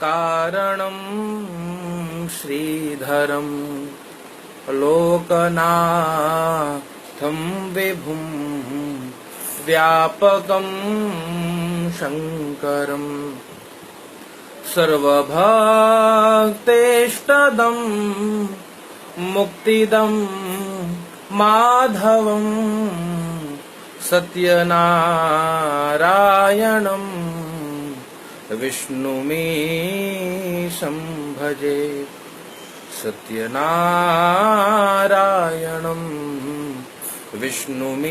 कारणं श्रीधरं लोकनाथं विभुं व्यापकं शङ्करं सर्वभक्तेष्टदं मुक्तिदं माधवं सत्यनारायणं विष्णुमीशं भजे। सत्यनारायणं विष्णुमीशं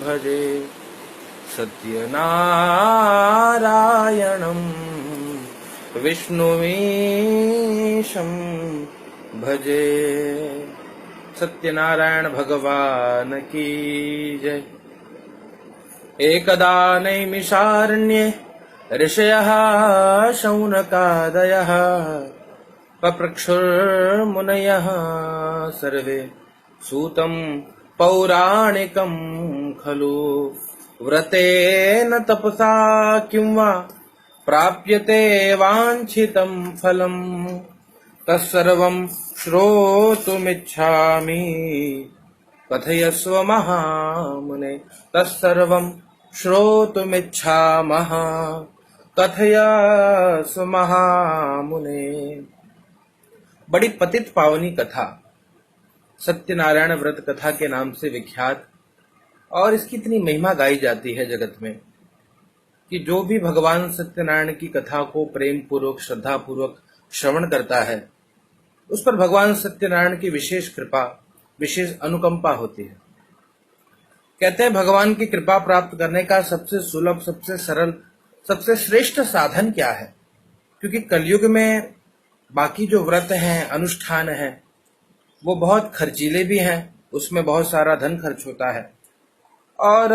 भजे। सत्यनारायणं विष्णुमीशं भजे। सत्यनारायण भगवान की जय। एकदा नैमिषारण्ये ऋषयः शौनकादयः पप्रक्षुर्मुनयः सर्वे सूतं पौराणिकं खलु व्रतेन तपसा किं वा प्राप्यते वाञ्छितं फलम् तत्सर्वं श्रोतुमिच्छामि कथयस्व महामुने। तत्सर्वं श्रोतुमिच्छामः कथयस्व महामुने। बड़ी पतित पावनी कथा सत्यनारायण व्रत कथा के नाम से विख्यात, और इसकी इतनी महिमा गाई जाती है जगत में कि जो भी भगवान सत्यनारायण की कथा को प्रेम पूर्वक श्रद्धा पूर्वक श्रवण करता है उस पर भगवान सत्यनारायण की विशेष कृपा विशेष अनुकंपा होती है। कहते हैं भगवान की कृपा प्राप्त करने का सबसे सुलभ सबसे सरल सबसे श्रेष्ठ साधन क्या है, क्योंकि कलयुग में बाकी जो व्रत हैं अनुष्ठान हैं वो बहुत खर्चीले भी हैं, उसमें बहुत सारा धन खर्च होता है और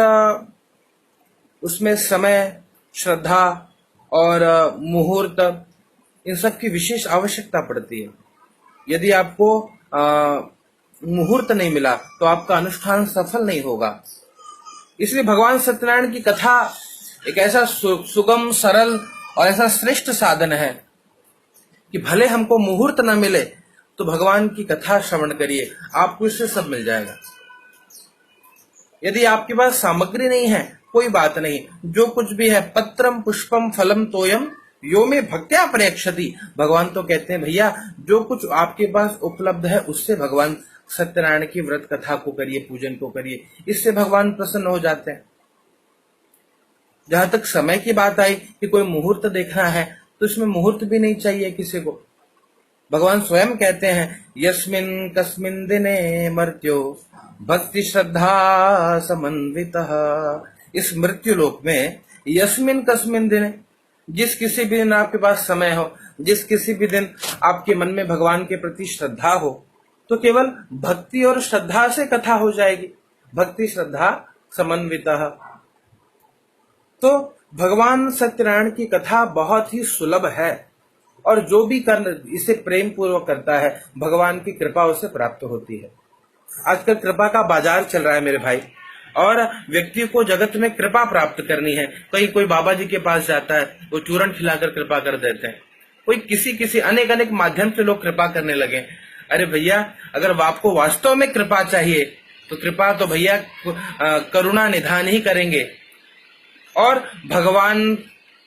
उसमें समय श्रद्धा और मुहूर्त इन सब की विशेष आवश्यकता पड़ती है। यदि आपको मुहूर्त नहीं मिला तो आपका अनुष्ठान सफल नहीं होगा। इसलिए भगवान सत्यनारायण की कथा एक ऐसा सुगम सरल और ऐसा श्रेष्ठ साधन है कि भले हमको मुहूर्त न मिले तो भगवान की कथा श्रवण करिए, आपको इससे सब मिल जाएगा। यदि आपके पास सामग्री नहीं है कोई बात नहीं, जो कुछ भी है पत्रम पुष्पम फलम तोयम यो में भक्त्या प्रेक्षति। भगवान तो कहते हैं भैया जो कुछ आपके पास उपलब्ध है उससे भगवान सत्यनारायण की व्रत कथा को करिए, पूजन को करिए, इससे भगवान प्रसन्न हो जाते हैं। जहां तक समय की बात आई कि कोई मुहूर्त देखना है तो इसमें मुहूर्त भी नहीं चाहिए किसी को। भगवान स्वयं कहते हैं यस्मिन् कस्मिन् दिने मर्त्यो भक्ति श्रद्धा समन्वितः। इस मृत्यु लोक में यस्मिन् कस्मिन् दिने, जिस किसी भी दिन आपके पास समय हो, जिस किसी भी दिन आपके मन में भगवान के प्रति श्रद्धा हो तो केवल भक्ति और श्रद्धा से कथा हो जाएगी। भक्ति श्रद्धा समन्वितः। तो भगवान सत्यनारायण की कथा बहुत ही सुलभ है और जो भी इसे प्रेम पूर्वक करता है भगवान की कृपा उसे प्राप्त होती है। आजकल कृपा का बाजार चल रहा है मेरे भाई, और व्यक्ति को जगत में कृपा प्राप्त करनी है। कहीं कोई बाबा जी के पास जाता है वो चूरण खिलाकर कृपा कर देते हैं, कोई किसी अनेक अनेक माध्यम से लोग कृपा करने लगे। अरे भैया अगर आपको वास्तव में कृपा चाहिए तो कृपा तो भैया करुणा निधान ही करेंगे। और भगवान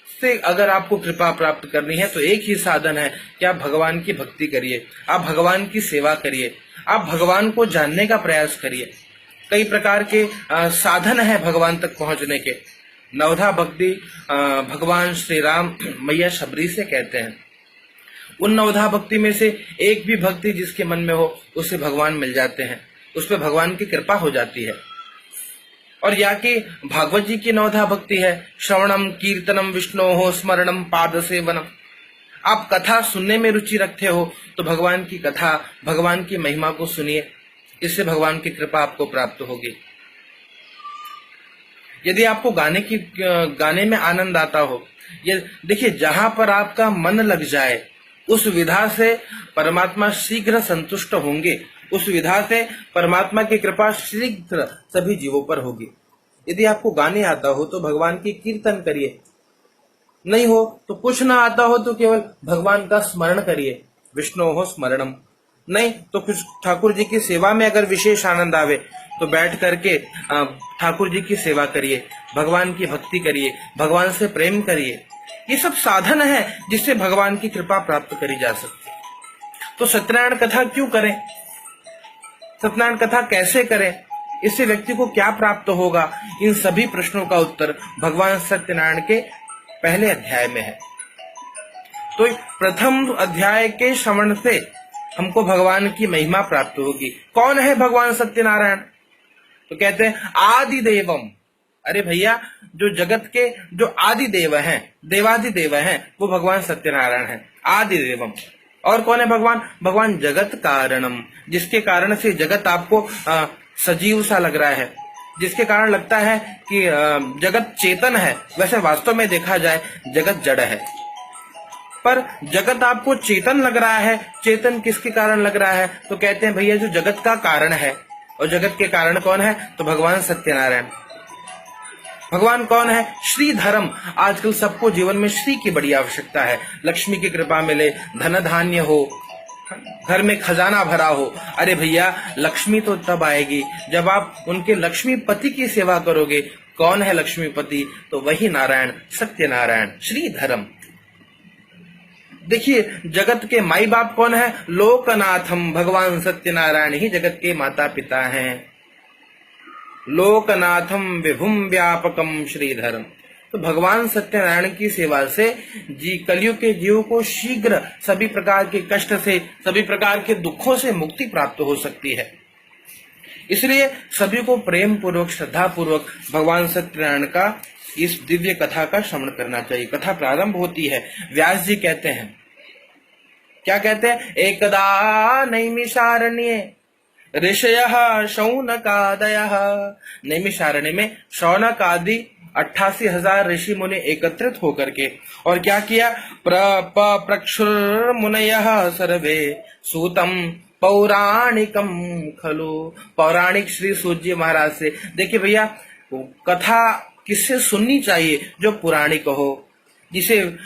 से अगर आपको कृपा प्राप्त करनी है तो एक ही साधन है कि आप भगवान की भक्ति करिए, आप भगवान की सेवा करिए, आप भगवान को जानने का प्रयास करिए। कई प्रकार के साधन है भगवान तक पहुंचने के। नवधा भक्ति भगवान श्री राम मैया शबरी से कहते हैं। उन नवधा भक्ति में से एक भी भक्ति जिसके मन में हो उसे भगवान मिल जाते हैं, उस पर भगवान की कृपा हो जाती है। और या कि भागवत जी की नवधा भक्ति है श्रवणम कीर्तनम विष्णोः स्मरणम पाद सेवनम। आप कथा सुनने में रुचि रखते हो तो भगवान की कथा भगवान की महिमा को सुनिए, इससे भगवान की कृपा आपको प्राप्त होगी। यदि आपको गाने में आनंद आता हो, ये देखिए जहां पर आपका मन लग जाए उस विधा से परमात्मा शीघ्र संतुष्ट होंगे, उस विधा से परमात्मा की कृपा शीघ्र सभी जीवों पर होगी। यदि आपको गाने आता हो तो भगवान की कीर्तन करिए, नहीं हो तो कुछ ना आता हो तो केवल भगवान का स्मरण करिए, विष्णु हो स्मरणम। नहीं तो कुछ ठाकुर जी की सेवा में अगर विशेष आनंद आवे तो बैठ करके ठाकुर जी की सेवा करिए, भगवान की भक्ति करिए, भगवान से प्रेम करिए। ये सब साधन है जिससे भगवान की कृपा प्राप्त करी जा सकती है। तो सत्यनारायण कथा क्यों करें, सत्यनारायण कथा कैसे करें, इससे व्यक्ति को क्या प्राप्त होगा, इन सभी प्रश्नों का उत्तर भगवान सत्यनारायण के पहले अध्याय में है। तो प्रथम अध्याय के श्रवण से हमको भगवान की महिमा प्राप्त होगी। कौन है भगवान सत्यनारायण? तो कहते हैं आदि देवम। अरे भैया, जो जगत के जो आदि देव हैं, देवादिदेव हैं, वो भगवान सत्यनारायण हैं, आदि देवम। और कौन है भगवान? भगवान जगत कारणम, जिसके कारण से जगत आपको सजीव सा लग रहा है, जिसके कारण लगता है कि जगत चेतन है। वैसे वास्तव में देखा जाए जगत जड़ है, पर जगत आपको चेतन लग रहा है। चेतन किसके कारण लग रहा है? तो कहते हैं भैया जो जगत का कारण है। और जगत के कारण कौन है? तो भगवान सत्यनारायण। भगवान कौन है? श्रीधरम। आजकल सबको जीवन में श्री की बड़ी आवश्यकता है। लक्ष्मी की कृपा मिले, धन धान्य हो, घर में खजाना भरा हो। अरे भैया, लक्ष्मी तो तब आएगी जब आप उनके लक्ष्मीपति की सेवा करोगे। कौन है लक्ष्मीपति? तो वही नारायण, सत्यनारायण, श्रीधरम। देखिए, जगत के माई बाप कौन है? लोकनाथम। भगवान सत्यनारायण ही जगत के माता पिता हैं। लोकनाथम विभुम व्यापकम श्रीधरम। तो भगवान सत्यनारायण की सेवा से कलयुग के जीव को शीघ्र सभी प्रकार के कष्ट से, सभी प्रकार के दुखों से मुक्ति प्राप्त हो सकती है। इसलिए सभी को प्रेम पूर्वक, श्रद्धा पूर्वक भगवान सत्यनारायण का इस दिव्य कथा का श्रवण करना चाहिए। कथा प्रारंभ होती है, व्यास जी कहते हैं, क्या कहते हैं? एकदा नैमिषारण्ये ऋषयः शौनकादयः। नैमिषारण्य में शौनक आदि 88,000 ऋषि मुनि एकत्रित होकर के और क्या किया? प्रक्षुर मुनयः सर्वे सूतम पौराणिकम खलु। पौराणिक श्री सूत जी महाराज से। देखिए भैया, कथा किससे सुननी चाहिए? जो पुराणिक हो, जिसे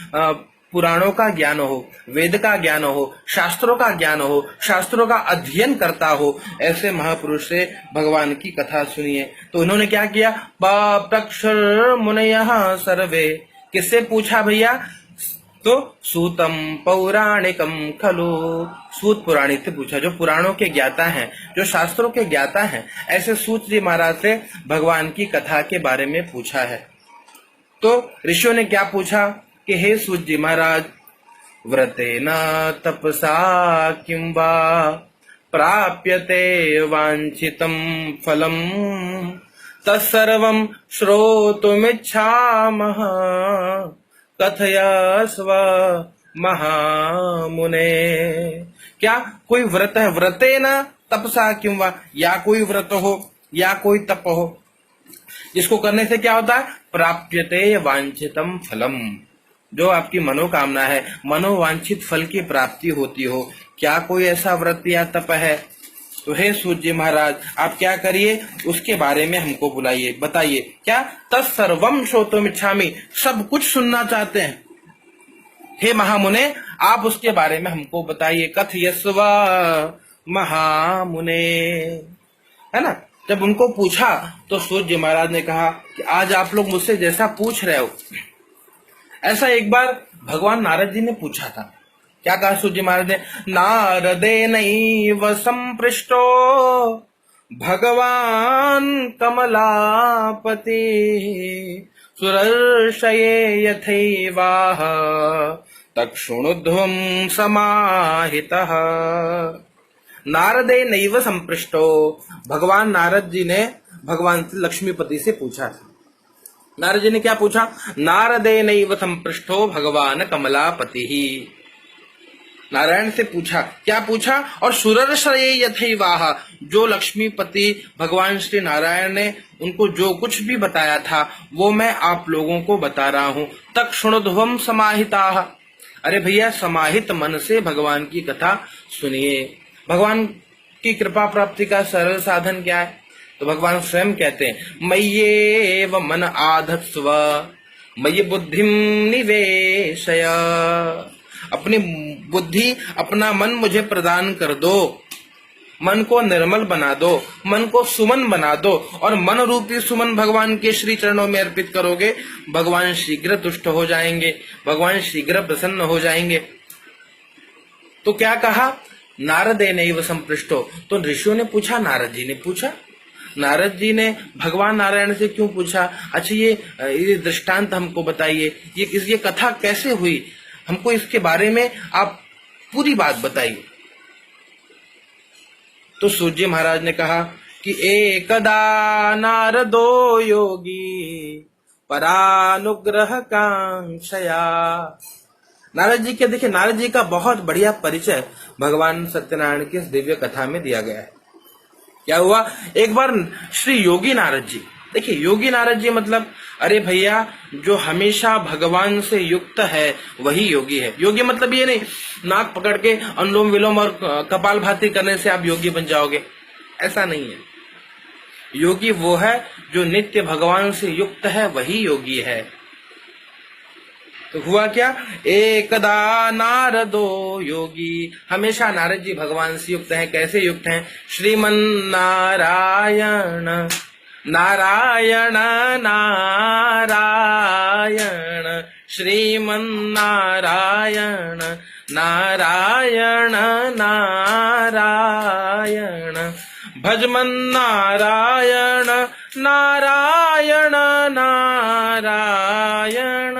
पुराणों का ज्ञान हो, वेद का ज्ञान हो, शास्त्रों का ज्ञान हो, शास्त्रों का अध्ययन करता हो, ऐसे महापुरुष से भगवान की कथा सुनिए। तो उन्होंने क्या किया? प्रक्षुर मुनयः सर्वे। किससे पूछा भैया? तो सूतम पौराणिकम खलु। सूत पुराणिक से पूछा, जो पुराणों के ज्ञाता हैं, जो शास्त्रों के ज्ञाता हैं, ऐसे सूत जी महाराज से भगवान की कथा के बारे में पूछा है। तो ऋषियों ने क्या पूछा कि हे सूत जी महाराज, व्रतेन तपसा किं वा प्राप्यते वांछितं फलम तत्सर्वं श्रोतुमिच्छामः कथयस्व महामुने। क्या कोई व्रत है? व्रतेन तपसा किं वा, या कोई व्रत हो या कोई तप हो, जिसको करने से क्या होता है? प्राप्यते वांछितम फलम। जो आपकी मनोकामना है, मनोवांछित फल की प्राप्ति होती हो। क्या कोई ऐसा व्रत या तप है? तो हे सूत जी महाराज, आप क्या करिए? उसके बारे में हमको बुलाइए, बताइए। क्या? तत्सर्वम श्रोतुमिच्छामि। सब कुछ सुनना चाहते हैं। हे महामुने, आप उसके बारे में हमको बताइए। कथयस्व महामुने, है ना। जब उनको पूछा तो सूत जी महाराज ने कहा कि आज आप लोग मुझसे जैसा पूछ रहे हो, ऐसा एक बार भगवान नारद जी ने पूछा था। क्या कहा सूत जी महाराज ने? नारदेनैव संपृष्टो भगवान कमलापति सुरर्षये यथैवाह तक्षुणुध्वं समाहितः। नारदेनैव संपृष्टो, भगवान नारद जी ने भगवान लक्ष्मीपति से पूछा था। नारद जी ने क्या पूछा? नारदेनैव संपृष्टो भगवान कमलापति। नारायण से पूछा। क्या पूछा? और सुरर्षये यथैवाह, जो लक्ष्मीपति भगवान श्री नारायण ने उनको जो कुछ भी बताया था वो मैं आप लोगों को बता रहा हूँ। तक्षुणुध्वं समाहिताः। अरे भैया, समाहित मन से भगवान की कथा सुनिए। भगवान की कृपा प्राप्ति का सरल साधन क्या है? तो भगवान स्वयं कहते हैं, मय्येव मन आधत्स्व मयि बुद्धिम निवेशय। अपनी बुद्धि, अपना मन मुझे प्रदान कर दो, मन को निर्मल बना दो, मन को सुमन बना दो, और मन रूपी सुमन भगवान के श्री चरणों में अर्पित करोगे, भगवान शीघ्र तुष्ट हो जाएंगे, भगवान शीघ्र प्रसन्न हो जाएंगे। तो क्या कहा, नारदेनैव संपृष्टो। तो ऋषियों ने पूछा, नारद जी ने पूछा, नारद जी ने भगवान नारायण से क्यों पूछा, अच्छा ये दृष्टांत हमको बताइए, ये कथा कैसे हुई, हमको इसके बारे में आप पूरी बात बताइए। तो सूर्य महाराज ने कहा कि एकदा नारदो योगी परानुग्रह कांक्षया। नारद जी के, देखिए नारद जी का बहुत बढ़िया परिचय भगवान सत्यनारायण की इस दिव्य कथा में दिया गया है। क्या हुआ, एक बार श्री योगी नारद जी, देखिए योगी नारद जी मतलब, अरे भैया जो हमेशा भगवान से युक्त है वही योगी है। योगी मतलब ये नहीं नाक पकड़ के अनुलोम विलोम और कपालभाति करने से आप योगी बन जाओगे, ऐसा नहीं है। योगी वो है जो नित्य भगवान से युक्त है, वही योगी है। तो हुआ क्या, एकदा नारदो योगी, हमेशा नारद जी भगवान से युक्त हैं। कैसे युक्त हैं, श्रीमन नारायण नारायण नारायण, श्रीमन नारायण नारायण नारायण, भजमन नारायण नारायण नारायण,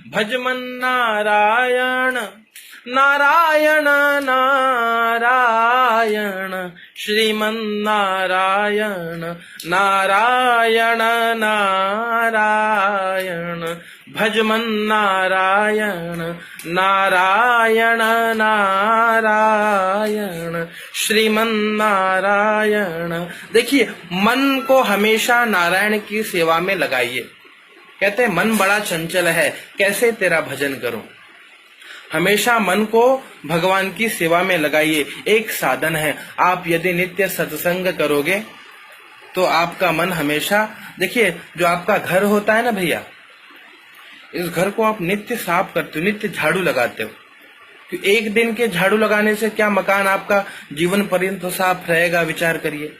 भजमन नारायण नारायण नारायण, श्रीमन नारायण नारायण नारायण, भजमन नारायण नारायण नारायण, श्रीमन नारायण। देखिए मन को हमेशा नारायण की सेवा में लगाइए। कहते हैं मन बड़ा चंचल है, कैसे तेरा भजन करूं। हमेशा मन को भगवान की सेवा में लगाइए, एक साधन है। आप यदि नित्य सत्संग करोगे तो आपका मन हमेशा, देखिए जो आपका घर होता है ना भैया, इस घर को आप नित्य साफ करते हो, नित्य झाड़ू लगाते हो। तो एक दिन के झाड़ू लगाने से क्या मकान आपका जीवन पर्यंत तो साफ रहेगा, विचार करिए।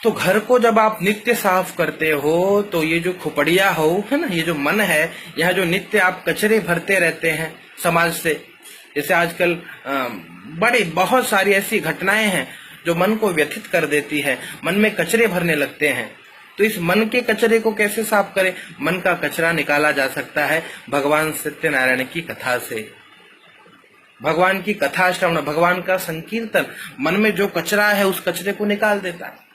तो घर को जब आप नित्य साफ करते हो तो ये जो खुपड़िया हो है ना, ये जो मन है, यहाँ जो नित्य आप कचरे भरते रहते हैं समाज से, जैसे आजकल बहुत सारी ऐसी घटनाएं हैं जो मन को व्यथित कर देती है, मन में कचरे भरने लगते हैं। तो इस मन के कचरे को कैसे साफ करें, मन का कचरा निकाला जा सकता है भगवान सत्यनारायण की कथा से। भगवान की कथा श्रवण, भगवान का संकीर्तन मन में जो कचरा है उस कचरे को निकाल देता है।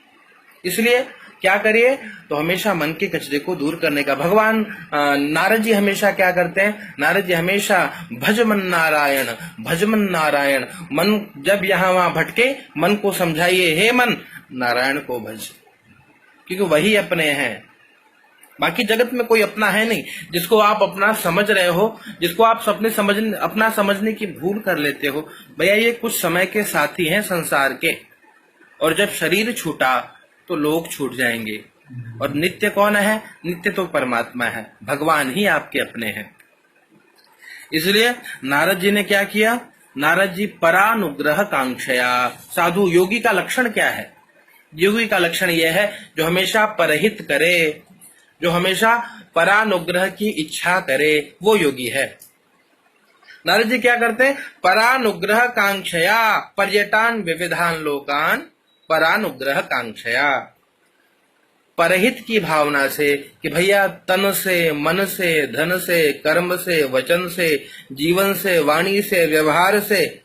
इसलिए क्या करिए, तो हमेशा मन के कचरे को दूर करने का। भगवान नारद जी हमेशा क्या करते हैं, नारद जी हमेशा भजमन नारायण भजमन नारायण, मन जब यहाँ वहां भटके मन को समझाइए, हे मन नारायण को भज, क्योंकि वही अपने हैं। बाकी जगत में कोई अपना है नहीं जिसको आप अपना समझ रहे हो, जिसको आप अपना समझने की भूल कर लेते हो। भैया ये कुछ समय के साथी हैं संसार के, और जब शरीर छूटा तो लोग छूट जाएंगे। और नित्य कौन है, नित्य तो परमात्मा है, भगवान ही आपके अपने हैं। इसलिए नारद जी ने क्या किया, नारद जी परानुग्रह कांक्षया। साधु योगी का लक्षण क्या है, योगी का लक्षण यह है जो हमेशा परहित करे, जो हमेशा परानुग्रह की इच्छा करे, वो योगी है। नारद जी क्या करते हैं, परानुग्रह कांक्षया पर्यटान विविधान लोकान, परानुग्रह कांक्षया, परहित की भावना से कि भैया तन से, मन से, धन से, कर्म से, वचन से, जीवन से, वाणी से, व्यवहार से,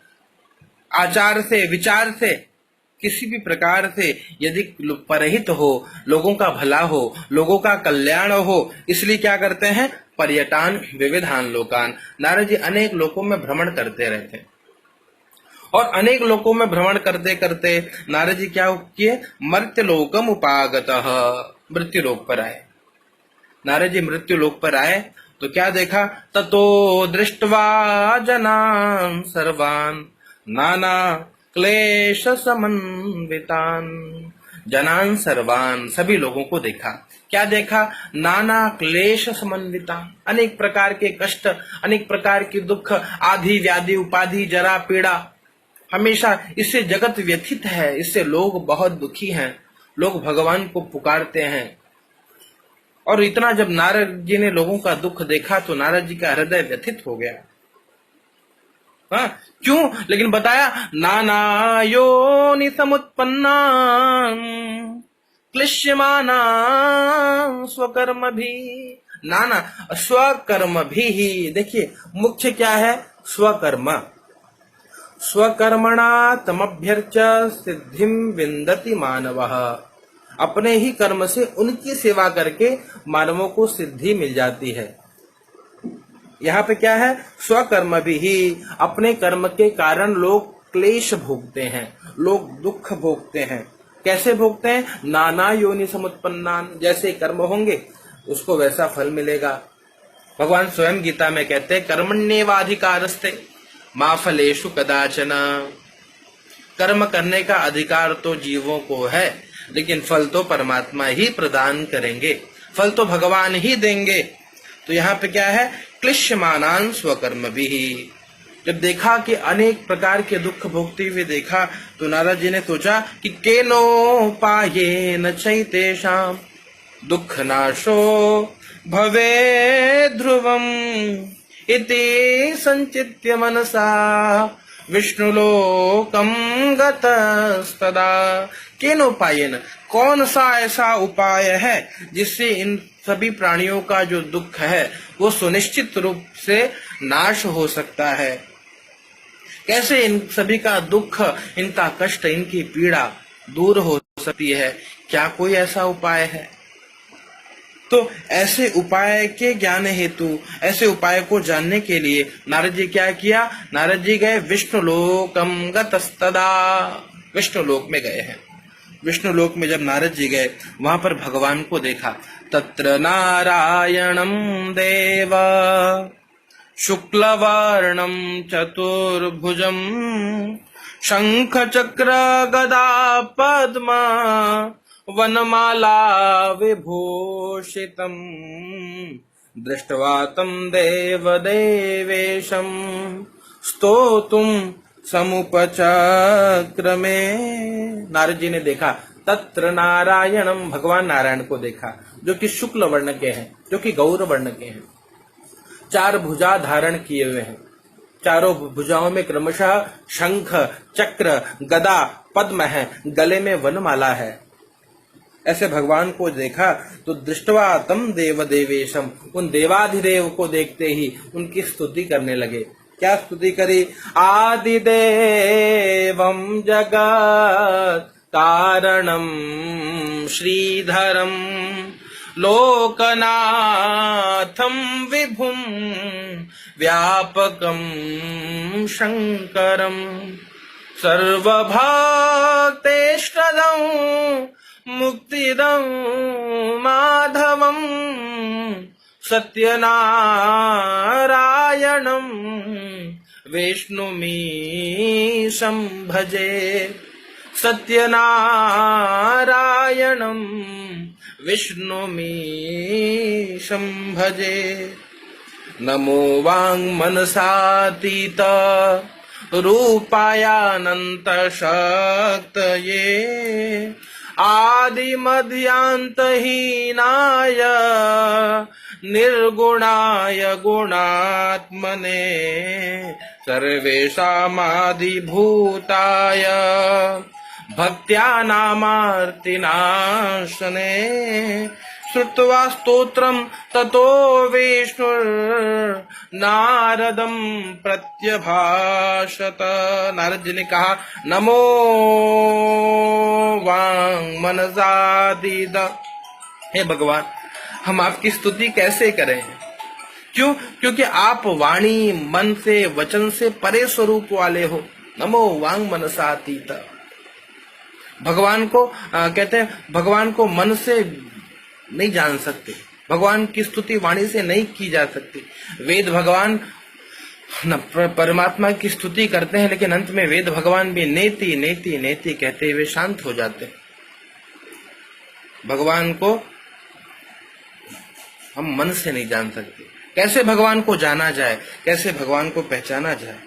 आचार से, विचार से, किसी भी प्रकार से यदि परहित हो, लोगों का भला हो, लोगों का कल्याण हो, इसलिए क्या करते हैं, पर्यटान विविधान लोकान। नारद जी अनेक लोकों में भ्रमण करते रहते हैं, और अनेक लोकों में भ्रमण करते करते नारद जी क्या किए, मर्त्यलोकम उपागतः, मृत्यु लोक पर आए। नारद जी मृत्यु लोक पर आए तो क्या देखा, ततो दृष्ट्वा जनान सर्वान नाना क्लेश समन्वितान। जनान सर्वान, सभी लोगों को देखा। क्या देखा? नाना क्लेश समन्विता, अनेक प्रकार के कष्ट, अनेक प्रकार के दुख, आदि व्याधि उपाधि जरा पीड़ा, हमेशा इससे जगत व्यथित है, इससे लोग बहुत दुखी हैं, लोग भगवान को पुकारते हैं। और इतना जब नारद जी ने लोगों का दुख देखा तो नारद जी का हृदय व्यथित हो गया। हाँ, क्यों? लेकिन बताया, नाना योनि समुत्पन्ना क्लिश्यमाना स्वकर्म भी, नाना स्वकर्म भी ही। देखिए, मुख्य क्या है? स्वकर्म। स्वकर्मणा तमभ्यर्च सिद्धिम विन्दति मानवः, अपने ही कर्म से उनकी सेवा करके मानवों को सिद्धि मिल जाती है। यहाँ पे क्या है? स्वकर्म भी ही, अपने कर्म के कारण लोग क्लेश भोगते हैं, लोग दुख भोगते हैं। कैसे भोगते हैं? नाना योनि समुत्पन्नान, जैसे कर्म होंगे उसको वैसा फल मिलेगा। भगवान स्वयं गीता में कहते हैं, कर्मण्येवाधिकारस्ते मा फलेषु कदाचन, कर्म करने का अधिकार तो जीवों को है, लेकिन फल तो परमात्मा ही प्रदान करेंगे, फल तो भगवान ही देंगे। तो यहाँ पे क्या है? क्लिश्यमानान स्वकर्म भी। जब देखा कि अनेक प्रकार के दुख भोगते हुए देखा तो नारद जी ने सोचा कि केनोपायेन चैतेषां दुख नाशो भवे ध्रुवम इति संचित्य मनसा विष्णुलोकम गतस्तदा। केनोपायेन, कौन सा ऐसा उपाय है जिससे इन सभी प्राणियों का जो दुख है वो सुनिश्चित रूप से नाश हो सकता है? कैसे इन सभी का दुख, इनका कष्ट, इनकी पीड़ा दूर हो सकती है? क्या कोई ऐसा उपाय है? तो ऐसे उपाय के ज्ञान हेतु, ऐसे उपाय को जानने के लिए नारद जी क्या किया? नारद जी गए विष्णु लोकम गतस्तदा, विष्णु लोक में गए हैं। विष्णु लोक में जब नारद जी गए, वहां पर भगवान को देखा। तत्र नारायणं देव शुक्लवर्णं चतुर्भुजं शंख चक्र गदा पद्म वनमाला विभूषितम् दृष्ट्वा तं देवदेवेशं स्तोतुं समुपचक्रमे। नारद जी ने देखा तत्र नारायणम, भगवान नारायण को देखा, जो कि शुक्ल वर्ण के हैं, जो कि गौर वर्ण के हैं, चार भुजा धारण किए हुए हैं, चारों भुजाओं में क्रमशः शंख चक्र गदा पद्म है, गले में वनमाला है। ऐसे भगवान को देखा तो दृष्टवा तम देव देवेशम, उन देवाधिदेव को देखते ही उनकी स्तुति करने लगे। क्या स्तुति करी? आदिदेवं जगत् कारणं श्रीधरं लोकनाथं विभुं व्यापकं शंकरं सर्वभक्तेष्टदं मुक्तिदं माधवं सत्यनारायणं विष्णुमीशं भजे। सत्यनारायणं विष्णुमीशं भजे। नमो वाङ्मनसातीत रूपायानंत शक्तये आदिमध्यांतहीनाय निर्गुणाय गुणात्मने सर्वेषामादिभूताय भक्त्यानामार्तिनाशने श्रुत्वा स्तोत्रं ततो विष्णुर्नारदं प्रत्यभाषत। नारद जी ने कहा, नमो वाङ्मनसातीत, हे भगवान, हम आपकी स्तुति कैसे करें? क्यों? क्योंकि आप वाणी, मन से, वचन से परे स्वरूप वाले हो। नमो वाङ्मनसातीत। भगवान को कहते हैं, भगवान को मन से नहीं जान सकते, भगवान की स्तुति वाणी से नहीं की जा सकती। वेद भगवान परमात्मा की स्तुति करते हैं, लेकिन अंत में वेद भगवान भी नेति नेति नेति कहते हुए शांत हो जाते हैं। भगवान को हम मन से नहीं जान सकते। कैसे भगवान को जाना जाए, कैसे भगवान को पहचाना जाए?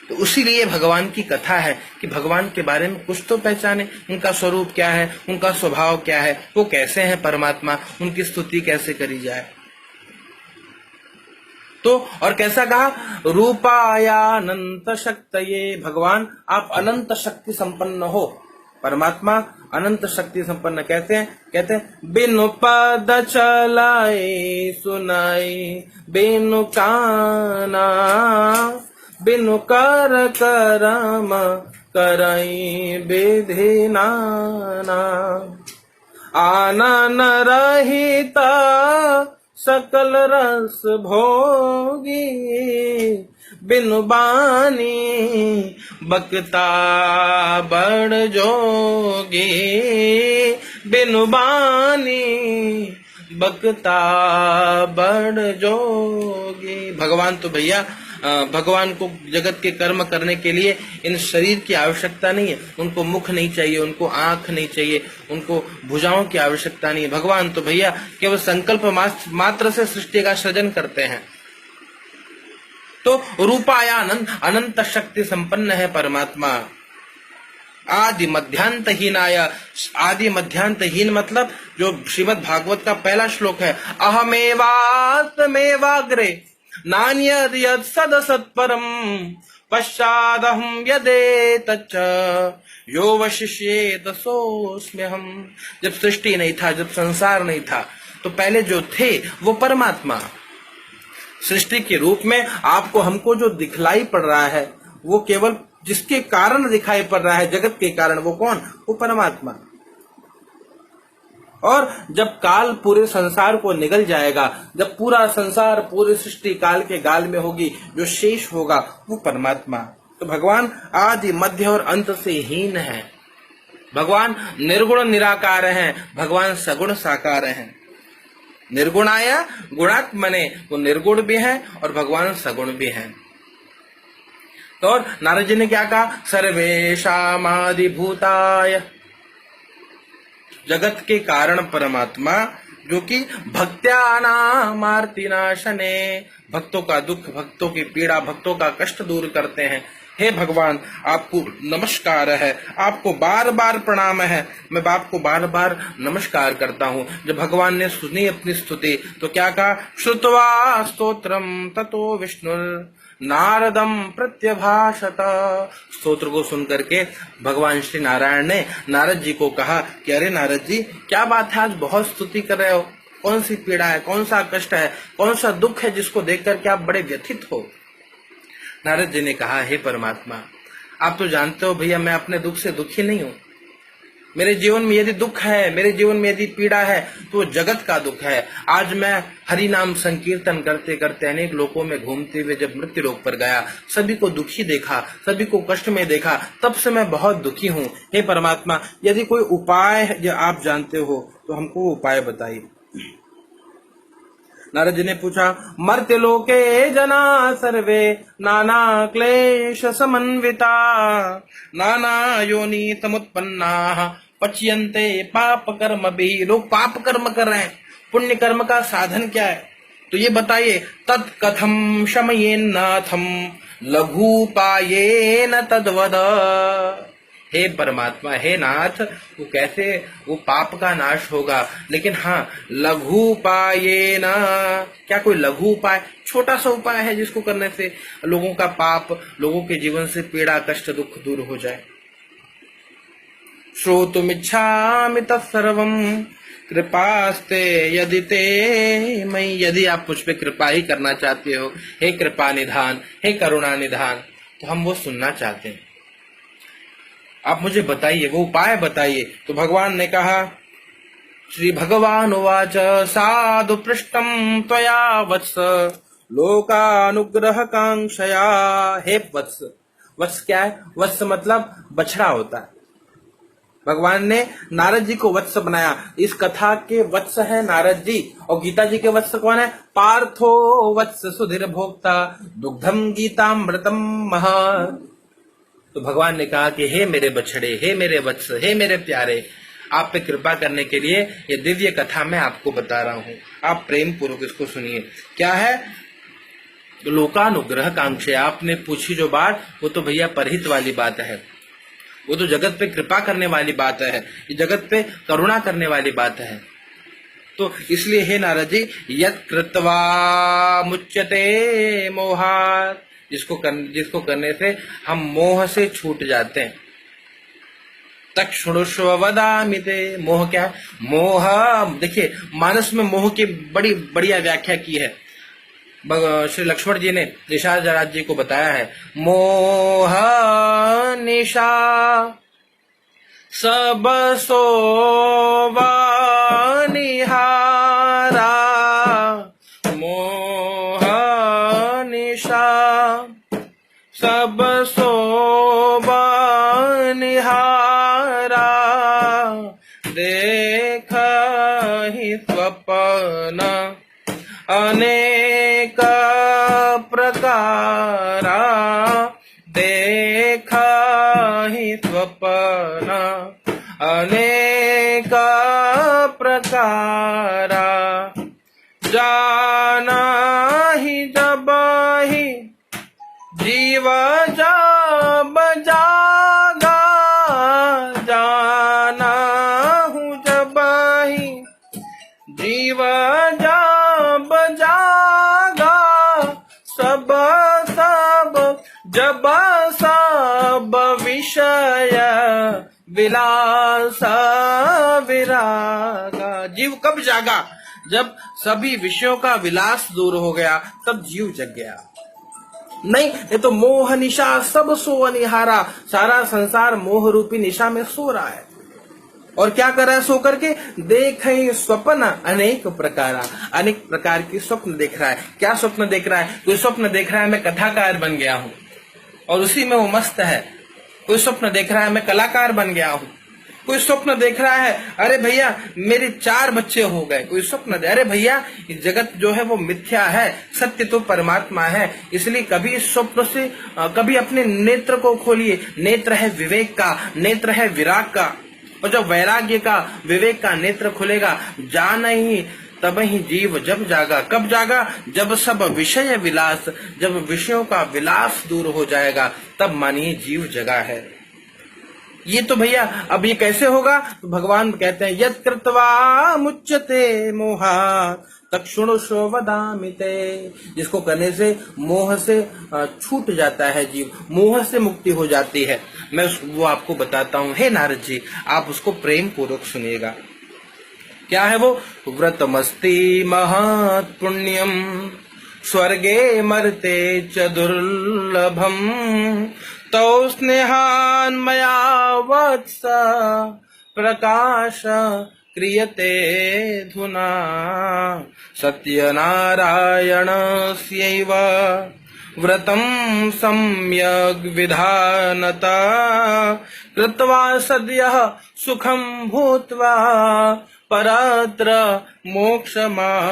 तो उसीलिए भगवान की कथा है कि भगवान के बारे में कुछ तो पहचाने, उनका स्वरूप क्या है, उनका स्वभाव क्या है, वो कैसे हैं परमात्मा, उनकी स्तुति कैसे करी जाए। तो और कैसा कहा, रूपायानंत शक्तये, भगवान आप अनंत शक्ति संपन्न हो। परमात्मा अनंत शक्ति संपन्न कैसे हैं? कहते हैं बिनु पद चलाए सुनाई, बिनु काना, बिनु कर करम करई विधि नाना, आनन रहिता सकल रस भोगी, बिनु बानी बकता बड़ जोगी, बिनु बानी बकता बड़ जोगी। भगवान तो भैया, भगवान को जगत के कर्म करने के लिए इन शरीर की आवश्यकता नहीं है, उनको मुख नहीं चाहिए, उनको आंख नहीं चाहिए, उनको भुजाओं की आवश्यकता नहीं है। भगवान तो भैया केवल संकल्प मात्र से सृष्टि का सृजन करते हैं। तो रूपायानंद अनंत शक्ति संपन्न है परमात्मा। आदि मध्यांतहीनाय, आदि मध्यांतहीन मतलब जो श्रीमद् भागवत का पहला श्लोक है, अहमेवात्मेवाग्रे नान्यद यद सद सत्परम पश्चादहम यदेतच्च यो वशिष्येत सोऽस्म्यहम्। जब सृष्टि नहीं था, जब संसार नहीं था, तो पहले जो थे वो परमात्मा सृष्टि के रूप में आपको हमको जो दिखलाई पड़ रहा है, वो केवल जिसके कारण दिखाई पड़ रहा है, जगत के कारण, वो कौन? वो परमात्मा। और जब काल पूरे संसार को निगल जाएगा, जब पूरा संसार पूरी सृष्टि काल के गाल में होगी, जो शेष होगा वो परमात्मा। तो भगवान आदि मध्य और अंत से हीन है। भगवान निर्गुण निराकार हैं, भगवान सगुण साकार हैं। निर्गुणाय गुणात्मने, वो निर्गुण भी हैं और भगवान सगुण भी हैं। तो और नारद जी ने क्या कहा, सर्वेशामादि भूताय, जगत के कारण परमात्मा, जो कि भक्त्यानामार्तिनाशने, भक्तों का दुख, भक्तों की पीड़ा, भक्तों का कष्ट दूर करते हैं। हे भगवान, आपको नमस्कार है, आपको बार बार प्रणाम है, मैं आपको बार बार नमस्कार करता हूँ। जब भगवान ने सुनी अपनी स्तुति तो क्या कहा, श्रुत्वा स्तोत्रम ततो विष्णु नारदम प्रत्यभाषत। स्तोत्र को सुन करके भगवान श्री नारायण ने नारद जी को कहा कि अरे नारद जी, क्या बात है, आज बहुत स्तुति कर रहे हो, कौन सी पीड़ा है, कौन सा कष्ट है, कौन सा दुख है जिसको देख करके आप बड़े व्यथित हो। नारद जी ने कहा, हे परमात्मा, आप तो जानते हो भैया, मैं अपने दुख से दुखी नहीं हूँ। मेरे जीवन में यदि दुख है, मेरे जीवन में यदि पीड़ा है, तो जगत का दुख है। आज मैं हरि नाम संकीर्तन करते करते अनेक लोकों में घूमते हुए जब मृत्यु लोक पर गया, सभी को दुखी देखा, सभी को कष्ट में देखा, तब से मैं बहुत दुखी हूँ। हे परमात्मा, यदि कोई उपाय जो आप जानते हो तो हमको उपाय बताइए। नारद जी ने पूछा, मर्त्य लोके जना सर्वे नाना क्लेश समन्विता, नाना योनि समुत्पन्ना पच्यन्ते पाप कर्म भी। लोग पाप कर्म कर रहे हैं, पुण्य कर्म का साधन क्या है? तो ये बताइए, तत्कथम शमयेन नाथम लघुपायेन तद्वद। हे परमात्मा, हे नाथ, वो कैसे वो पाप का नाश होगा? लेकिन हाँ, लघु उपाय ना, क्या कोई लघु उपाय, छोटा सा उपाय है जिसको करने से लोगों का पाप, लोगों के जीवन से पीड़ा कष्ट दुख दूर हो जाए? श्रोतुमिच्छामि तत्सर्वं कृपास्ते यदि ते मयि। यदि आप मुझ पे कृपा ही करना चाहते हो, हे कृपा निधान, हे करुणा निधान, तो हम वो सुनना चाहते हैं। आप मुझे बताइए, वो उपाय बताइए। तो भगवान ने कहा, श्री भगवान उवाच साधु पृष्टम त्वया वत्स लोकानुग्रह कांक्षया। हे वत्स, वत्स क्या है? वत्स मतलब बछड़ा होता है। भगवान ने नारद जी को वत्स बनाया। इस कथा के वत्स है नारद जी, और गीता जी के वत्स कौन है? पार्थो वत्स सुधीर भोक्ता दुग्धम गीतामृतम महा। तो भगवान ने कहा कि हे मेरे बछड़े, हे मेरे वत्स, हे मेरे प्यारे, आप पे कृपा करने के लिए ये दिव्य कथा मैं आपको बता रहा हूँ। आप प्रेम पूर्वक इसको सुनिए। क्या है? लोकानुग्रह कांक्षे। आपने पूछी जो बात, वो तो भैया परहित वाली बात है, वो तो जगत पे कृपा करने वाली बात है, ये जगत पे करुणा करने वाली बात है। तो इसलिए हे नारद जी, यत् कृत्वा मुच्यते मोहात्, जिसको करने से हम मोह से छूट जाते हैं। तक्षुणुष्व वदामि ते। मोह क्या है? मोह, देखिए मानस में मोह की बड़ी बढ़िया व्याख्या की है। श्री लक्ष्मण जी ने निषाद राज जी को बताया है। मोह निशा सब सोवा निहारा, मोह निशा सब सोवा निहारा, देख ही स्वप्न अनेक प्रकारा, देख ही स्वप्न अनेक प्रकारा, जाना ही जब ही जीव जब जागा, जाना हूँ जब ही जीव जब जागा, सब जब सब विषय विलास विरागा। जीव कब जागा? जब सभी विषयों का विलास दूर हो गया, तब जीव जग गया। नहीं, ये तो मोह निशा सब सो अनिहारा, सारा संसार मोह रूपी निशा में सो रहा है। और क्या कर रहा है सो करके? देख ही स्वप्न अनेक प्रकार, अनेक प्रकार की स्वप्न देख रहा है। क्या स्वप्न देख रहा है? कोई स्वप्न देख रहा है मैं कथाकार बन गया हूँ और उसी में वो मस्त है। कोई स्वप्न देख रहा है मैं कलाकार बन गया हूँ। कोई स्वप्न देख रहा है अरे भैया मेरे 4 बच्चे हो गए। कोई स्वप्न दे, अरे भैया जगत जो है वो मिथ्या है, सत्य तो परमात्मा है। इसलिए कभी स्वप्न से कभी अपने नेत्र को खोलिए। नेत्र है विवेक का, नेत्र है विराग का। और जब वैराग्य का, विवेक का नेत्र खुलेगा, जान ही तब ही जीव जब जागा। कब जागा? जब सब विषय विलास, जब विषयों का विलास दूर हो जाएगा, तब मानिए जीव जगा है। ये तो भैया अब ये कैसे होगा? तो भगवान कहते हैं यत् कृत्वा मुच्यते मोहात् तक्षुणुष्व वदामि ते। जिसको करने से मोह से छूट जाता है जीव, मोह से मुक्ति हो जाती है। मैं वो आपको बताता हूँ। हे नारद जी, आप उसको प्रेम पूर्वक सुनिएगा। क्या है वो? व्रतमस्ति महत् पुण्यम स्वर्गे मर्ते च दुर्लभम, तौ स्नेहान् मया वत्स प्रकाश क्रियते धुना, सत्यनारायणस्यैव व्रतं सम्यग् विधानता, कृत्वा सद्यः सुखं भूत्वा परत्र मोक्षमाप्नुयात्।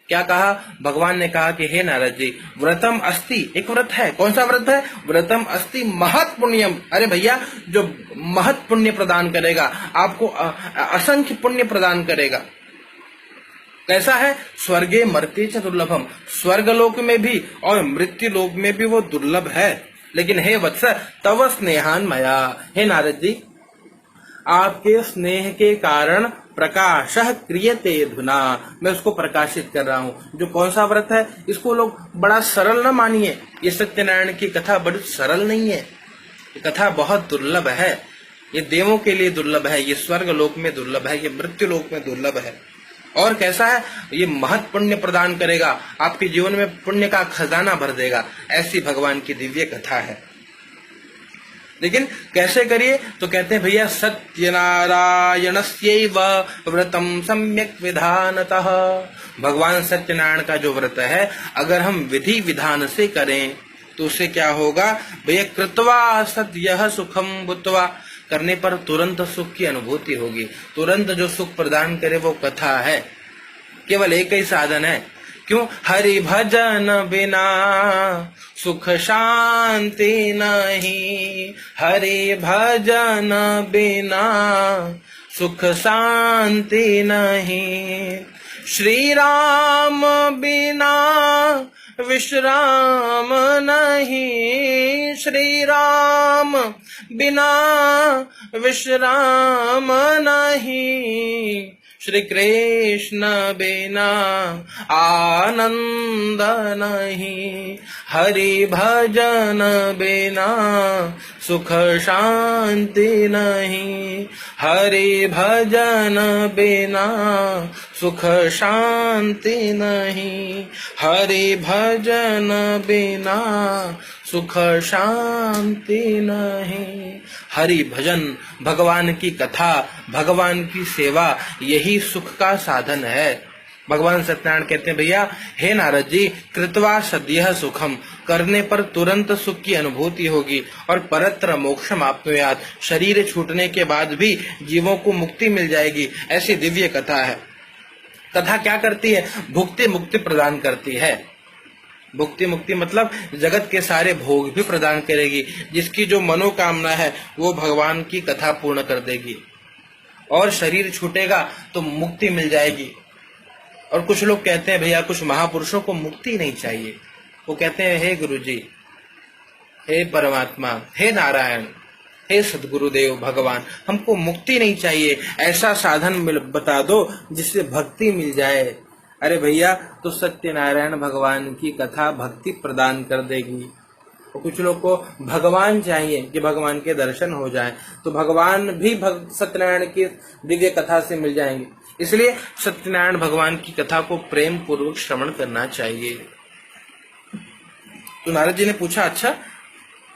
क्या कहा? भगवान ने कहा कि हे नारद जी, व्रतम अस्ति, एक व्रत है। कौन सा व्रत है? व्रतम अस्ति महत् पुण्यम। अरे भैया जो महत् पुण्य प्रदान करेगा आपको, असंख्य पुण्य प्रदान करेगा। कैसा है? स्वर्गे मर्ते च दुर्लभम, स्वर्ग लोक में भी और मृत्यु लोक में भी वो दुर्लभ है। लेकिन हे वत्स तव स्नेहान मया, हे नारद जी आपके स्नेह के कारण प्रकाशः क्रियते धुना, मैं उसको प्रकाशित कर रहा हूँ। जो कौन सा व्रत है? इसको लोग बड़ा सरल न मानिए। ये सत्यनारायण की कथा बड़ी सरल नहीं है, ये कथा बहुत दुर्लभ है। ये देवों के लिए दुर्लभ है, ये स्वर्ग लोक में दुर्लभ है, ये मृत्यु लोक में दुर्लभ है। और कैसा है? ये महत् पुण्य प्रदान करेगा, आपके जीवन में पुण्य का खजाना भर देगा। ऐसी भगवान की दिव्य कथा है। लेकिन कैसे करिए? तो कहते हैं भैया सत्यनारायणस्यैव व्रतं सम्यक् विधानतः। भगवान सत्यनारायण का जो व्रत है अगर हम विधि विधान से करें तो उससे क्या होगा? भैया कृत्वा सद्यः सुखम भूत्वा, करने पर तुरंत सुख की अनुभूति होगी। तुरंत जो सुख प्रदान करे वो कथा है। केवल एक ही साधन है क्यों? हरि भजन बिना सुख शांति नहीं, हरि भजन बिना सुख शांति नहीं। श्री राम बिना विश्राम नहीं, श्री राम बिना विश्राम नहीं, श्री कृष्ण बिना आनंद नहीं, हरि भजन बिना सुख शांति नहीं, हरि भजन बिना सुख शांति नहीं, हरि भजन बिना सुख शांति नहीं। हरि भजन, भगवान की कथा, भगवान की सेवा, यही सुख का साधन है। भगवान सत्यनारायण कहते हैं, भैया हे नारद जी, कृत्वा सद्यः सुखम, करने पर तुरंत सुख की अनुभूति होगी, और परत्र मोक्षम आप्नुयात्, शरीर छूटने के बाद भी जीवों को मुक्ति मिल जाएगी, ऐसी दिव्य कथा है। कथा क्या करती है? भुक्ति मुक्ति प्रदान करती है। भुक्ति मुक्ति मतलब जगत के सारे भोग भी प्रदान करेगी, जिसकी जो मनोकामना है वो भगवान की कथा पूर्ण कर देगी, और शरीर छूटेगा तो मुक्ति मिल जाएगी। और कुछ लोग कहते हैं, भैया कुछ महापुरुषों को मुक्ति नहीं चाहिए, वो कहते हैं, हे गुरुजी, हे परमात्मा, हे नारायण, हे सद्गुरुदेव भगवान, हमको मुक्ति नहीं चाहिए, ऐसा साधन बता दो जिससे भक्ति मिल जाए। अरे भैया, तो सत्यनारायण भगवान की कथा भक्ति प्रदान कर देगी। और कुछ लोग को भगवान चाहिए कि भगवान के दर्शन हो जाए, तो भगवान भी सत्यनारायण की दिव्य कथा से मिल जाएंगे। इसलिए सत्यनारायण भगवान की कथा को प्रेम पूर्वक श्रवण करना चाहिए। तो नारद जी ने पूछा, अच्छा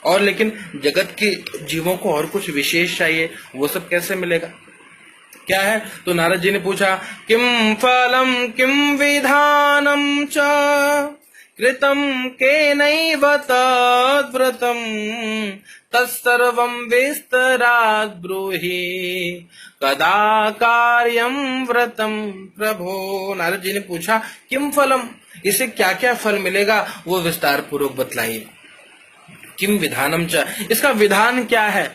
और लेकिन जगत के जीवों को और कुछ विशेष चाहिए, वो सब कैसे मिलेगा? क्या है? तो नारद जी ने पूछा, किम फलम किम विधानम च कृतम केनैव तद्व्रतम तत्सर्वं विस्तरात् ब्रूहि कदा कार्यम व्रतम प्रभो। नारद जी ने पूछा, किम फलम, इसे क्या क्या फल मिलेगा वो विस्तार पूर्वक बतलाइए। किम विधानम च, इसका विधान क्या है?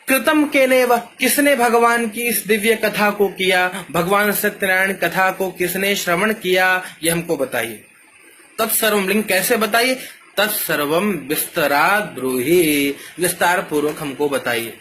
कृतम केनेव, किसने भगवान की इस दिव्य कथा को किया, भगवान सत्यनारायण कथा को किसने श्रवण किया, ये हमको बताइए। तत्सर्वम, लिंग कैसे बताइए? तत्सर्वम विस्तरात् ब्रूहि, विस्तार पूर्वक हमको बताइए।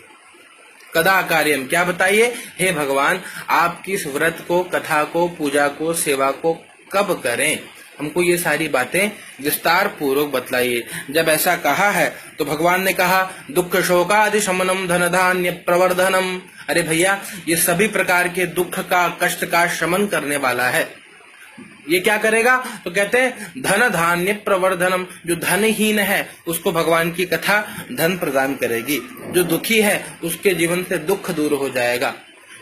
कदा कार्यम, क्या बताइए? हे भगवान, आपकी इस व्रत को, कथा को, पूजा को, सेवा को कब करें, हमको ये सारी बातें विस्तार पूर्वक बतलाइए। जब ऐसा कहा है तो भगवान ने कहा, दुख शोकादि शमनम धन धान्य प्रवर्धनम। अरे भैया, ये सभी प्रकार के दुख का, कष्ट का शमन करने वाला है। ये क्या करेगा? तो कहते हैं धन धान्य प्रवर्धनम, जो धनहीन है उसको भगवान की कथा धन प्रदान करेगी, जो दुखी है उसके जीवन से दुख दूर हो जाएगा,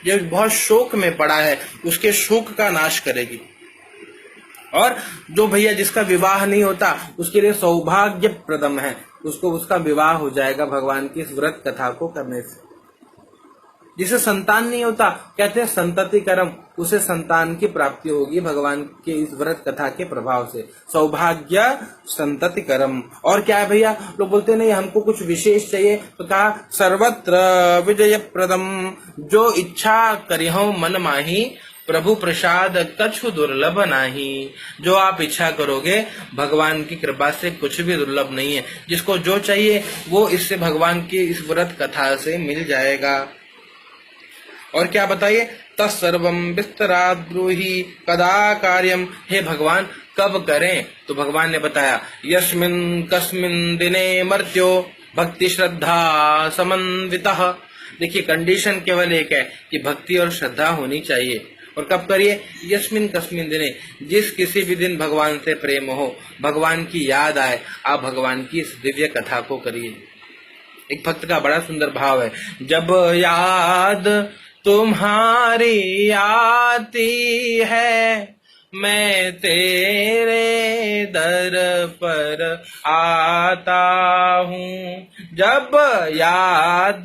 जो बहुत शोक में पड़ा है उसके शोक का नाश करेगी, और जो भैया जिसका विवाह नहीं होता उसके लिए सौभाग्य प्रदम है, उसको उसका विवाह हो जाएगा भगवान की इस व्रत कथा को करने से। जिसे संतान नहीं होता, कहते हैं संतति कर्म, उसे संतान की प्राप्ति होगी भगवान के इस व्रत कथा के प्रभाव से। सौभाग्य संतति कर्म। और क्या है भैया? लोग बोलते नहीं हमको कुछ विशेष चाहिए, तो कहा सर्वत्र विजय प्रदम, जो इच्छा करिहो मन माही प्रभु प्रसाद कछु दुर्लभ नाही। जो आप इच्छा करोगे भगवान की कृपा से कुछ भी दुर्लभ नहीं है, जिसको जो चाहिए वो इससे भगवान की इस व्रत कथा से मिल जाएगा। और क्या बताइए? तत्सर्वम विस्तरात् ब्रूहि कदा कार्यम, हे भगवान कब करें? तो भगवान ने बताया, यस्मिन् कस्मिन् दिने मर्त्यो भक्ति श्रद्धा समन्वितः। देखिए कंडीशन केवल एक है कि भक्ति और श्रद्धा होनी चाहिए। और कब करिए? यस्मिन कस्मिन दिने, जिस किसी भी दिन भगवान से प्रेम हो, भगवान की याद आए, आप भगवान की इस दिव्य कथा को करिए। एक भक्त का बड़ा सुंदर भाव है, जब याद तुम्हारी आती है मैं तेरे दर पर आता हूँ। जब याद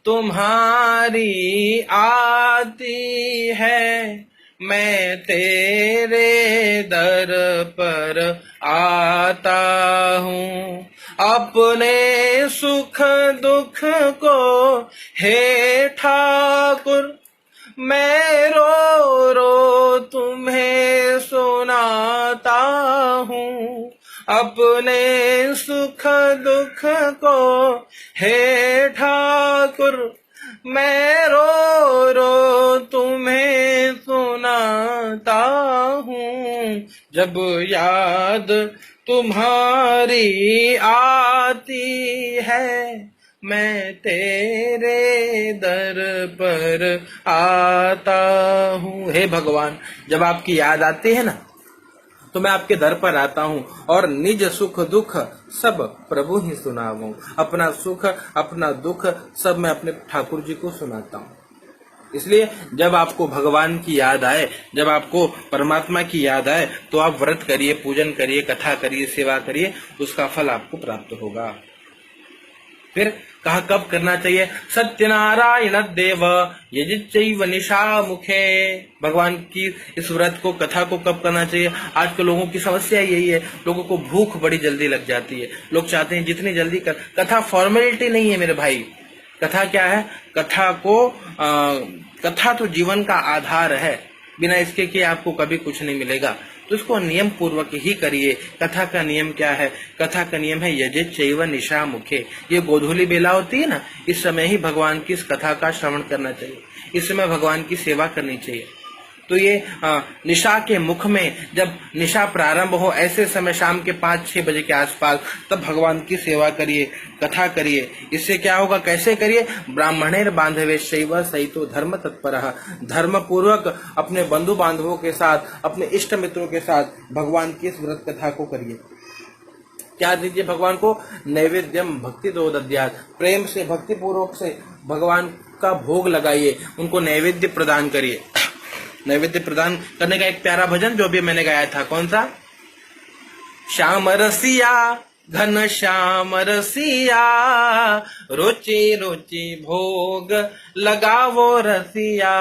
तुम्हारी आती है मैं तेरे दर पर आता हूँ, अपने सुख दुख को हे ठाकुर मैं रो रो तुम्हें सुनाता हूँ, अपने सुख दुख को हे ठाकुर मैं रो रो तुम्हें सुनाता हूँ। जब याद तुम्हारी आती है मैं तेरे दर पर आता हूँ। हे भगवान, जब आपकी याद आती है ना तो मैं आपके दर पर आता हूँ और निज सुख दुख सब प्रभु ही सुनाऊं। अपना सुख अपना दुख सब मैं अपने ठाकुर जी को सुनाता हूँ। इसलिए जब आपको भगवान की याद आए, जब आपको परमात्मा की याद आए तो आप व्रत करिए, पूजन करिए, कथा करिए, सेवा करिए, उसका फल आपको प्राप्त होगा। फिर कहा कब करना चाहिए? सत्यनारायण देव यजिच्चैव निशा मुखे। भगवान की इस व्रत को, कथा को कब करना चाहिए? आज के लोगों की समस्या यही है, लोगों को भूख बड़ी जल्दी लग जाती है। लोग चाहते हैं जितनी जल्दी कथा फॉर्मेलिटी नहीं है मेरे भाई। कथा क्या है? कथा तो जीवन का आधार है। बिना इसके कि आपको कभी कुछ नहीं मिलेगा, तो इसको नियम पूर्वक ही करिए। कथा का नियम क्या है? कथा का नियम है यजेच्चैव निशा मुखे। ये गोधूली बेला होती है ना, इस समय ही भगवान की इस कथा का श्रवण करना चाहिए, इस समय भगवान की सेवा करनी चाहिए। तो ये निशा के मुख में जब निशा प्रारंभ हो, ऐसे समय शाम के 5-6 बजे के आसपास, तब भगवान की सेवा करिए, कथा करिए। इससे क्या होगा? कैसे करिए? ब्राह्मणेर बांधवे शैव सहितो धर्म तत्परः। धर्म पूर्वक अपने बंधु बांधवों के साथ, अपने इष्ट मित्रों के साथ भगवान की इस व्रत कथा को करिए। क्या दीजिए भगवान को? नैवेद्यम भक्ति दो दद्यात्। प्रेम से, भक्ति पूर्वक से भगवान का भोग लगाइए, उनको नैवेद्य प्रदान करिए। नैवेद्य प्रदान करने का एक प्यारा भजन जो भी मैंने गाया था, कौन सा? श्याम रसिया घन श्याम रसिया, रुचि रुचि भोग लगावो रसिया।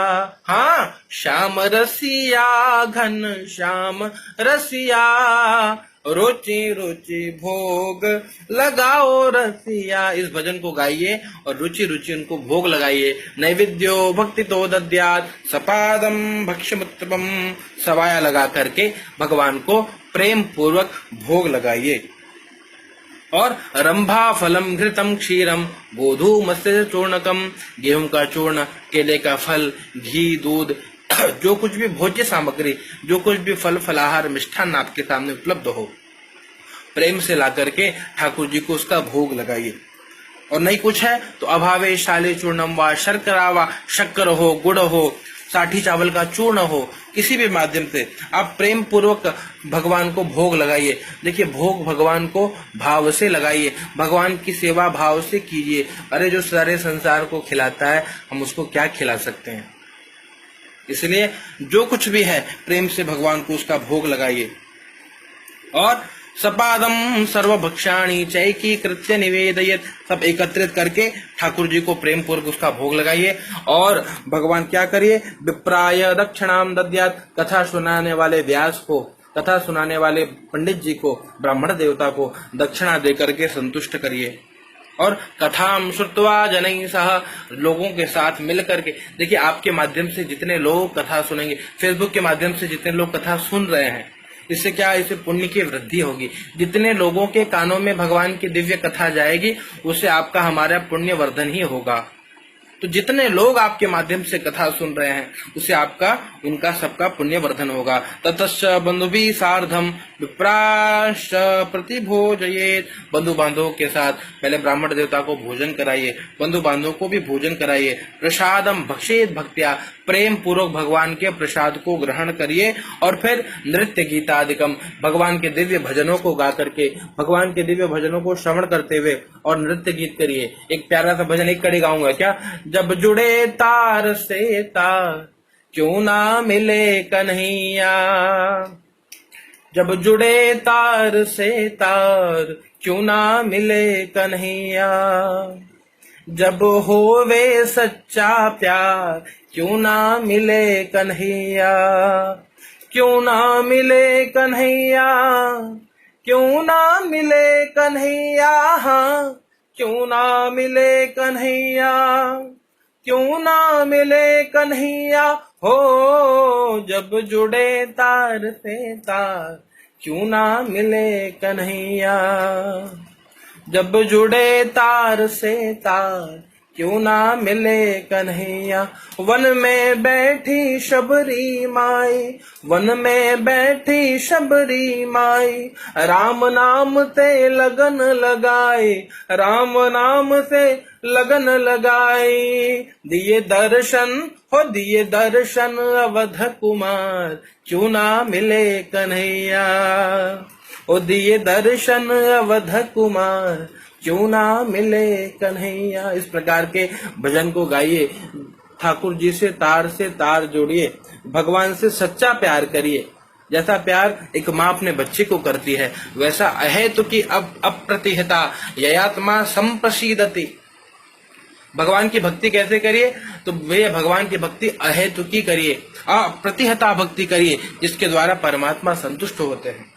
हाँ, श्याम रसिया घन श्याम रसिया, रुचि रुचि भोग लगाओ रसिया। इस भजन को गाइए और रुचि रुचि उनको भोग लगाइए। नैवेद्यो भक्ति तो दद्यात् सपादम भक्ष्यमुत्तमम। सवाया लगा करके भगवान को प्रेम पूर्वक भोग लगाइए। और रंभा फलम घृतम क्षीरम गोधूमस्य चूर्णकम। गेहूं का चूर्ण, केले का फल, घी, दूध, जो कुछ भी भोज्य सामग्री, जो कुछ भी फल फलाहार मिष्ठान आपके सामने उपलब्ध हो, प्रेम से ला करके ठाकुर जी को उसका भोग लगाइए। और नहीं कुछ है तो अभावे शाले चूर्णम व शर्करा व शक्कर हो, गुड़ हो, साठी चावल का चूर्ण हो, किसी भी माध्यम से आप प्रेम पूर्वक भगवान को भोग लगाइए। देखिए, भोग भगवान को भाव से लगाइए, भगवान की सेवा भाव से कीजिए। अरे जो सारे संसार को खिलाता है, हम उसको क्या खिला सकते हैं? इसलिए जो कुछ भी है प्रेम से भगवान को उसका भोग लगाइए। और सपादम सर्वभक्षाणी चैकी कृत्य निवेदयत। सब एकत्रित करके ठाकुर जी को प्रेम पूर्वक उसका भोग लगाइए। और भगवान क्या करिए? विप्राय दक्षिणाम दद्यात्। कथा सुनाने वाले व्यास को, कथा सुनाने वाले पंडित जी को, ब्राह्मण देवता को दक्षिणा दे करके संतुष्ट करिए। और कथाम श्रुत्वा जनैः सह, लोगों के साथ मिल करके, देखिए आपके माध्यम से जितने लोग कथा सुनेंगे, फेसबुक के माध्यम से जितने लोग कथा सुन रहे हैं, इससे क्या, इससे पुण्य की वृद्धि होगी। जितने लोगों के कानों में भगवान की दिव्य कथा जाएगी, उससे आपका हमारा पुण्य वर्धन ही होगा। तो जितने लोग आपके माध्यम से कथा सुन रहे हैं, उससे आपका, उनका सबका पुण्य वर्धन होगा। ततश्च बंधुभिः सार्धम विप्राश्च प्रतिभोजयेत्। बंधु बांधवों के साथ पहले ब्राह्मण देवता को भोजन कराइए, बंधु बांधवों को भी भोजन कराइए। प्रसादम भक्षेत भक्त्या। प्रेम पूर्वक भगवान के प्रसाद को ग्रहण करिए। और फिर नृत्य गीतादिकम, भगवान के दिव्य भजनों को गा करके, भगवान के दिव्य भजनों को श्रवण करते हुए और नृत्य गीत करिए। एक प्यारा सा भजन एक कड़ी गाऊंगा क्या? जब जुड़े तार से तार क्यों ना मिले कन्हैया, जब जुड़े तार से तार क्यों ना मिले कन्हैया, जब होवे सच्चा प्यार क्यों ना मिले कन्हैया, क्यों ना मिले कन्हैया, क्यों ना मिले कन्हैया, हाँ क्यों ना मिले कन्हैया, क्यों ना मिले कन्हैया। हो जब जुड़े तार से तार क्यों ना मिले कन्हैया, जब जुड़े तार से तार क्यों ना मिले कन्हैया। वन में बैठी शबरी माई, वन में बैठी शबरी माई, राम नाम से लगन लगाए, राम नाम से लगन लगाई। दिए दर्शन हो दिए दर्शन अवध कुमार क्यों ना मिले कन्हैया, ओ दिए दर्शन अवध कुमार क्यों ना मिले कन्हैया। इस प्रकार के भजन को गाइए, ठाकुर जी से तार जोड़िए, भगवान से सच्चा प्यार करिए। जैसा प्यार एक माँ अपने बच्चे को करती है, वैसा अहेतु की अप्रतिहता ययात्मा संप्रसीदति। भगवान की भक्ति कैसे करिए, तो वे भगवान की भक्ति अहेतु की करिए, अप्रतिहता भक्ति करिए, जिसके द्वारा परमात्मा संतुष्ट होते हैं।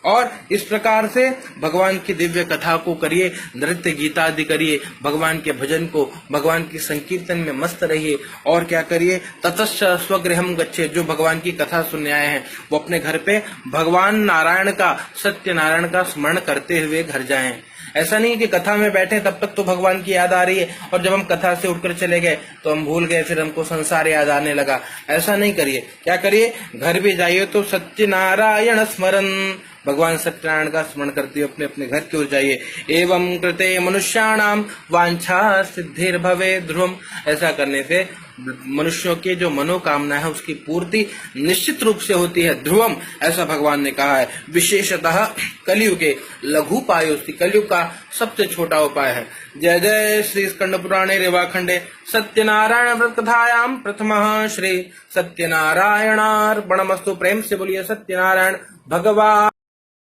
और इस प्रकार से भगवान की दिव्य कथा को करिए, नृत्य गीता आदि करिए, भगवान के भजन को, भगवान की संकीर्तन में मस्त रहिए। और क्या करिए, ततश्च स्वगृहम गच्छे, जो भगवान की कथा सुनने आए हैं वो अपने घर पे भगवान नारायण का, सत्य नारायण का स्मरण करते हुए घर जाएं। ऐसा नहीं कि कथा में बैठे तब तक तो भगवान की याद आ रही है और जब हम कथा से उठकर चले गए तो हम भूल गए, फिर हमको संसार याद आने लगा। ऐसा नहीं करिए। क्या करिए, घर भी जाइए तो सत्य नारायण स्मरण, भगवान सत्यनारायण का स्मरण करते हुए अपने अपने घर की ओर जाइए। एवं कृते मनुष्याणाम वांछा सिद्धिर्भवे ध्रुवम, ऐसा करने से मनुष्यों की जो मनोकामना है उसकी पूर्ति निश्चित रूप से होती है। ध्रुवम, ऐसा भगवान ने कहा है। विशेषतः कलयुग के लघुपायोस्ति, कलयुग का सबसे छोटा उपाय है। जय जय श्री स्कंद पुराणे रेवाखंडे सत्यनारायण व्रत कथायाम प्रथमः श्री सत्यनारायणार्पणमस्तु। प्रेम से बोलिए सत्यनारायण भगवान।